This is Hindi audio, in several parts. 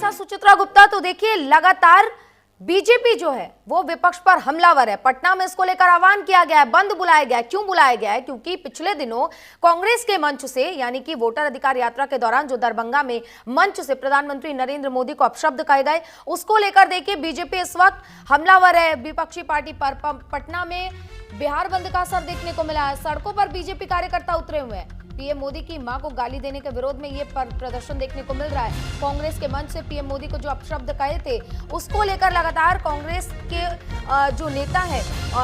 अच्छा सुचित्रा गुप्ता, तो देखिए लगातार बीजेपी जो है वो विपक्ष पर हमलावर है। पटना में इसको लेकर आह्वान किया गया है, बंद बुलाया गया है। क्यों बुलाया गया है? क्योंकि पिछले दिनों कांग्रेस के मंच से, यानी कि वोटर अधिकार यात्रा के दौरान जो दरभंगा में मंच से प्रधानमंत्री नरेंद्र मोदी को अपशब्द कहे गए, उसको लेकर देखिए बीजेपी इस वक्त हमलावर है विपक्षी पार्टी पर। पटना में बिहार बंद का असर देखने को मिला है। सड़कों पर बीजेपी कार्यकर्ता उतरे हुए हैं। पीएम मोदी की मां को गाली देने के विरोध में ये प्रदर्शन देखने को मिल रहा है। कांग्रेस के मंच से पीएम मोदी को जो अपशब्द कहे थे, उसको लेकर लगातार कांग्रेस के जो नेता है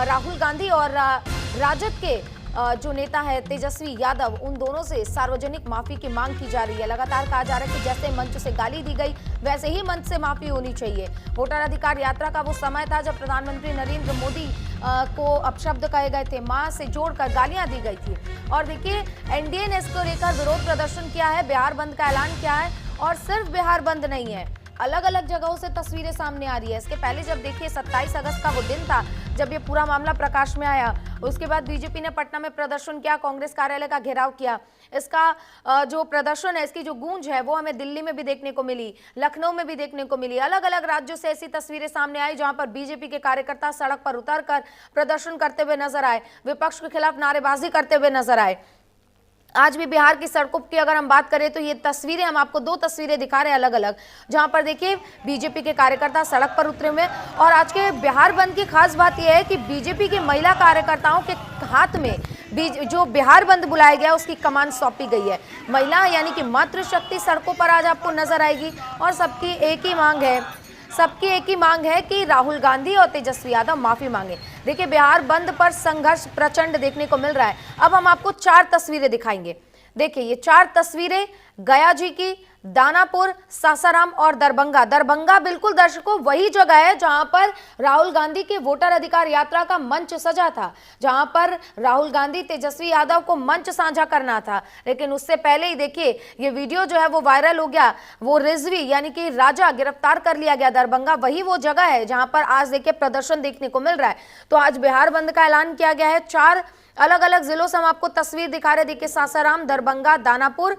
राहुल गांधी और राजद के जो नेता है तेजस्वी यादव, उन दोनों से सार्वजनिक माफी की मांग की जा रही है। लगातार कहा जा रहा है कि जैसे मंच से गाली दी गई, वैसे ही मंच से माफी होनी चाहिए। वोटर अधिकार यात्रा का वो समय था जब प्रधानमंत्री नरेंद्र मोदी को अपशब्द कहे गए थे, मां से जोड़कर गालियां दी गई थी। और देखिए एनडीए ने इसको लेकर विरोध प्रदर्शन किया है, बिहार बंद का ऐलान किया है। और सिर्फ बिहार बंद नहीं है, अलग अलग जगहों से तस्वीरें सामने आ रही है। इसके पहले जब देखिए 27 अगस्त का वो दिन था जब ये पूरा मामला प्रकाश में आया, उसके बाद बीजेपी ने पटना में प्रदर्शन किया, कांग्रेस कार्यालय का घेराव किया। इसका जो प्रदर्शन है, इसकी जो गूंज है वो हमें दिल्ली में भी देखने को मिली, लखनऊ में भी देखने को मिली। अलग अलग राज्यों से ऐसी तस्वीरें सामने आई जहां पर बीजेपी के कार्यकर्ता सड़क पर उतरकर प्रदर्शन करते हुए नजर आए, विपक्ष के खिलाफ नारेबाजी करते हुए नजर आए। आज भी बिहार की सड़कों की अगर हम बात करें तो ये तस्वीरें, हम आपको दो तस्वीरें दिखा रहे हैं अलग अलग, जहां पर देखिए बीजेपी के कार्यकर्ता सड़क पर उतरे हुए। और आज के बिहार बंद की खास बात यह है कि बीजेपी के महिला कार्यकर्ताओं के हाथ में जो बिहार बंद बुलाया गया उसकी कमान सौंपी गई है। महिला यानी कि मातृशक्ति सड़कों पर आज आपको नजर आएगी। और सबकी एक ही मांग है कि राहुल गांधी और तेजस्वी यादव माफी मांगे। देखिए बिहार बंद पर संघर्ष प्रचंड देखने को मिल रहा है। अब हम आपको 4 तस्वीरें दिखाएंगे। देखिए ये 4 तस्वीरें गया जी की, दानापुर, सासाराम और दरभंगा। दरभंगा बिल्कुल दर्शकों वही जगह है जहां पर राहुल गांधी के वोटर अधिकार यात्रा का मंच सजा था, जहां पर राहुल गांधी तेजस्वी यादव को मंच साझा करना था। लेकिन उससे पहले ही देखिए ये वीडियो जो है वो वायरल हो गया। वो रिजवी यानी कि राजा गिरफ्तार कर लिया गया। दरभंगा वही वो जगह है जहां पर आज देखिए प्रदर्शन देखने को मिल रहा है। तो आज बिहार बंद का ऐलान किया गया है। 4 अलग अलग जिलों से हम आपको तस्वीर दिखा रहे। देखिए सासाराम, दरभंगा, दानापुर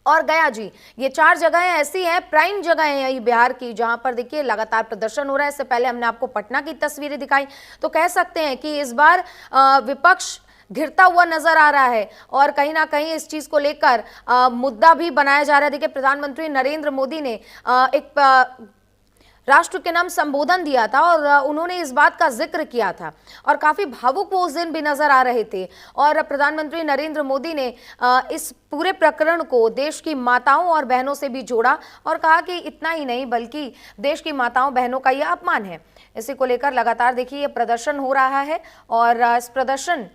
और गया जी, ये 4 जगहें ऐसी हैं, प्राइम जगह है ये बिहार की, जहां पर देखिए लगातार प्रदर्शन हो रहा है। इससे पहले हमने आपको पटना की तस्वीरें दिखाई। तो कह सकते हैं कि इस बार विपक्ष घिरता हुआ नजर आ रहा है और कहीं ना कहीं इस चीज को लेकर मुद्दा भी बनाया जा रहा है। देखिए प्रधानमंत्री नरेंद्र मोदी ने एक राष्ट्र के नाम संबोधन दिया था और उन्होंने इस बात का जिक्र किया था और काफी भावुक वो उस दिन भी नजर आ रहे थे। और प्रधानमंत्री नरेंद्र मोदी ने इस पूरे प्रकरण को देश की माताओं और बहनों से भी जोड़ा और कहा कि इतना ही नहीं बल्कि देश की माताओं बहनों का यह अपमान है। इसी को लेकर लगातार देखिए ये प्रदर्शन हो रहा है और इस प्रदर्शन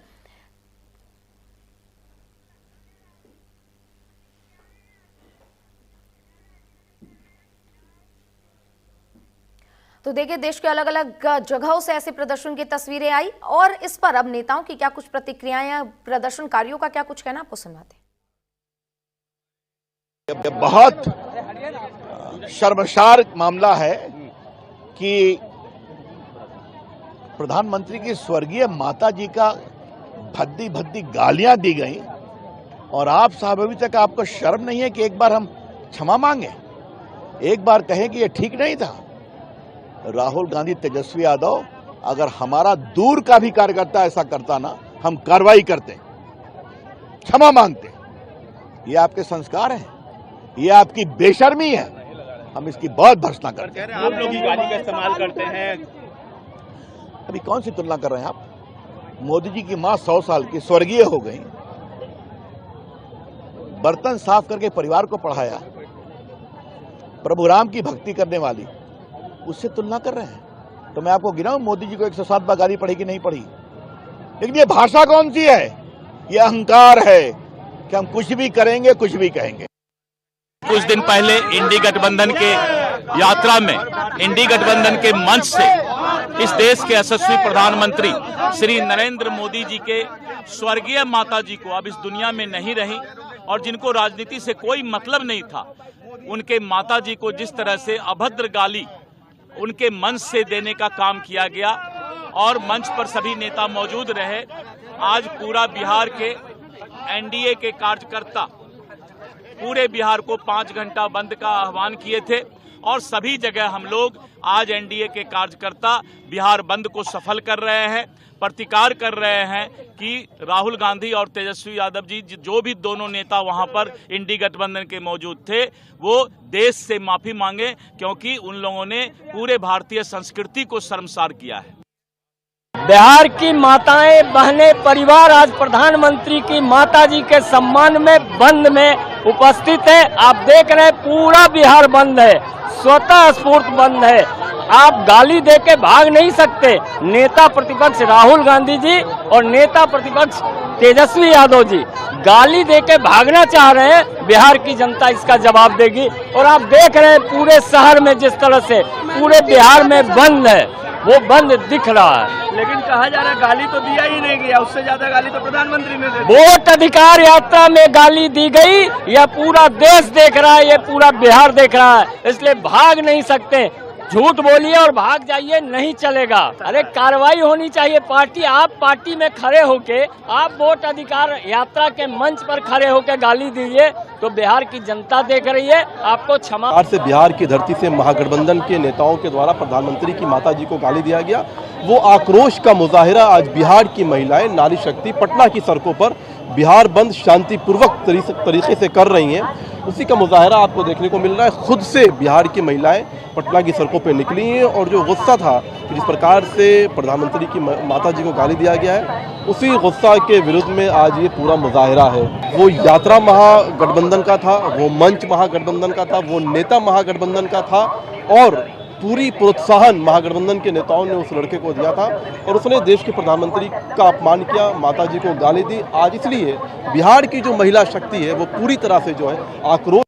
तो देखिए देश के अलग अलग जगहों से ऐसे प्रदर्शन की तस्वीरें आई और इस पर अब नेताओं की क्या कुछ प्रतिक्रियाएं या प्रदर्शनकारियों का क्या कुछ कहना, आपको सुनाते हैं। बहुत शर्मसार मामला है कि प्रधानमंत्री की स्वर्गीय माता जी का भद्दी भद्दी गालियां दी गई और आप साहब अभी तक आपको शर्म नहीं है कि एक बार हम क्षमा मांगे, एक बार कहें कि ये ठीक नहीं था। राहुल गांधी, तेजस्वी यादव, अगर हमारा दूर का भी कार्यकर्ता ऐसा करता ना, हम कार्रवाई करते, क्षमा मांगते। ये आपके संस्कार हैं, ये आपकी बेशर्मी है, हम इसकी बहुत भर्त्सना करते हैं। आप लोग गाली का इस्तेमाल करते हैं। अभी कौन सी तुलना कर रहे हैं आप? मोदी जी की मां 100 साल की स्वर्गीय हो गई, बर्तन साफ करके परिवार को पढ़ाया, प्रभु राम की भक्ति करने वाली, उससे तुलना कर रहे हैं। तो मैं आपको गिनाऊं मोदी जी को 107 बार गाली पड़ी कि नहीं पड़ी? लेकिन ये भाषा कौन सी है? ये अहंकार है कि हम कुछ भी करेंगे, कुछ भी कहेंगे। कुछ दिन पहले इंडी गठबंधन के यात्रा में, इंडी गठबंधन के मंच से इस देश के यशस्वी प्रधानमंत्री श्री नरेंद्र मोदी जी के स्वर्गीय माता जी को, अब इस दुनिया में नहीं रही और जिनको राजनीति से कोई मतलब नहीं था, उनके माता जी को जिस तरह से अभद्र गाली उनके मंच से देने का काम किया गया और मंच पर सभी नेता मौजूद रहे। आज पूरा बिहार के एनडीए के कार्यकर्ता पूरे बिहार को 5 घंटा बंद का आह्वान किए थे और सभी जगह हम लोग आज एनडीए के कार्यकर्ता बिहार बंद को सफल कर रहे हैं, प्रतिकार कर रहे हैं कि राहुल गांधी और तेजस्वी यादव जी जो भी दोनों नेता वहां पर इंडी गठबंधन के मौजूद थे वो देश से माफी मांगे, क्योंकि उन लोगों ने पूरे भारतीय संस्कृति को शर्मसार किया है। बिहार की माताएं बहनें परिवार आज प्रधानमंत्री की माताजी के सम्मान में बंद में उपस्थित है। आप देख रहे हैं पूरा बिहार बंद है, स्वतः स्फूर्त बंद है। आप गाली दे के भाग नहीं सकते। नेता प्रतिपक्ष राहुल गांधी जी और नेता प्रतिपक्ष तेजस्वी यादव जी गाली दे के भागना चाह रहे हैं। बिहार की जनता इसका जवाब देगी। और आप देख रहे हैं पूरे शहर में जिस तरह से पूरे बिहार में बंद है, वो बंद दिख रहा है। लेकिन कहा जा रहा है गाली तो दिया ही नहीं गया, उससे ज्यादा गाली तो प्रधानमंत्री ने दे दी। वोट अधिकार यात्रा में गाली दी गई, यह पूरा देश देख रहा है, ये पूरा बिहार देख रहा है। इसलिए भाग नहीं सकते। झूठ बोलिए और भाग जाइए नहीं चलेगा। अरे कार्रवाई होनी चाहिए। आप पार्टी में खड़े होके आप वोट अधिकार यात्रा के मंच पर खड़े होके गाली दीजिए तो बिहार की जनता देख रही है, आपको क्षमा। से बिहार की धरती से महागठबंधन के नेताओं के द्वारा प्रधानमंत्री की माताजी को गाली दिया गया, वो आक्रोश का मुजाहिरा आज बिहार की महिलाएं नारी शक्ति पटना की सड़कों पर बिहार बंद शांतिपूर्वक तरीके से कर रही हैं। उसी का मुजाहिरा आपको देखने को मिल रहा है। खुद से बिहार की महिलाएं पटना की सड़कों पर निकली हैं और जो गुस्सा था कि जिस प्रकार से प्रधानमंत्री की माताजी को गाली दिया गया है, उसी गुस्सा के विरुद्ध में आज ये पूरा मुजाहिरा है। वो यात्रा महागठबंधन का था, वो मंच महागठबंधन का था, वो नेता महागठबंधन का था और पूरी प्रोत्साहन महागठबंधन के नेताओं ने उस लड़के को दिया था और उसने देश के प्रधानमंत्री का अपमान किया, माताजी को गाली दी। आज इसलिए बिहार की जो महिला शक्ति है वो पूरी तरह से जो है आक्रोश।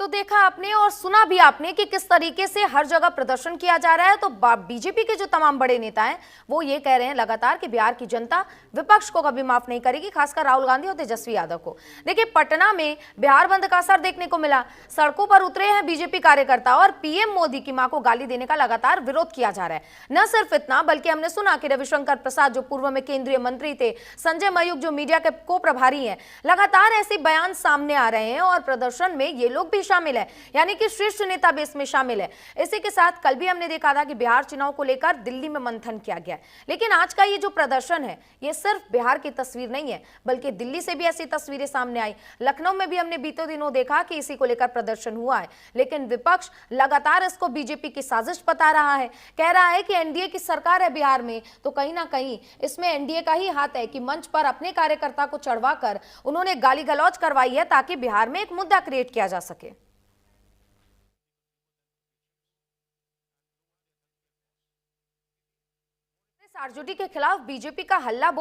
तो देखा आपने और सुना भी आपने कि किस तरीके से हर जगह प्रदर्शन किया जा रहा है। तो बीजेपी के जो तमाम बड़े नेता हैं वो ये कह रहे हैं लगातार कि बिहार की जनता विपक्ष को कभी माफ नहीं करेगी, खासकर राहुल गांधी और तेजस्वी यादव को। देखिए पटना में बिहार बंद का असर देखने को मिला। सड़कों पर उतरे हैं बीजेपी कार्यकर्ता और पीएम मोदी की मां को गाली देने का लगातार विरोध किया जा रहा है। न सिर्फ इतना बल्कि हमने सुना कि रविशंकर प्रसाद जो पूर्व में केंद्रीय मंत्री थे, संजय मयूख जो मीडिया के को प्रभारी हैं, लगातार ऐसे बयान सामने आ रहे हैं और प्रदर्शन में ये लोग भी शामिल है, यानी कि शीर्ष नेता भी इसमें शामिल है। इसी के साथ कल भी हमने देखा था कि बिहार चुनाव को लेकर दिल्ली में मंथन किया गया। लेकिन आज का ये जो प्रदर्शन है ये सिर्फ बिहार की तस्वीर नहीं है, बल्कि दिल्ली से भी ऐसी तस्वीरें सामने आई। लखनऊ में भी हमने बीते दिनों देखा कि इसी को लेकर प्रदर्शन हुआ है। लेकिन विपक्ष लगातार इसको बीजेपी की साजिश बता रहा है, कह रहा है कि एनडीए की सरकार है बिहार में, तो कहीं ना कहीं इसमें एनडीए का ही हाथ है कि मंच पर अपने कार्यकर्ता को चढ़वाकर उन्होंने गाली गलौज करवाई है ताकि बिहार में एक मुद्दा क्रिएट किया जा सके। आरजेडी के खिलाफ बीजेपी का हल्ला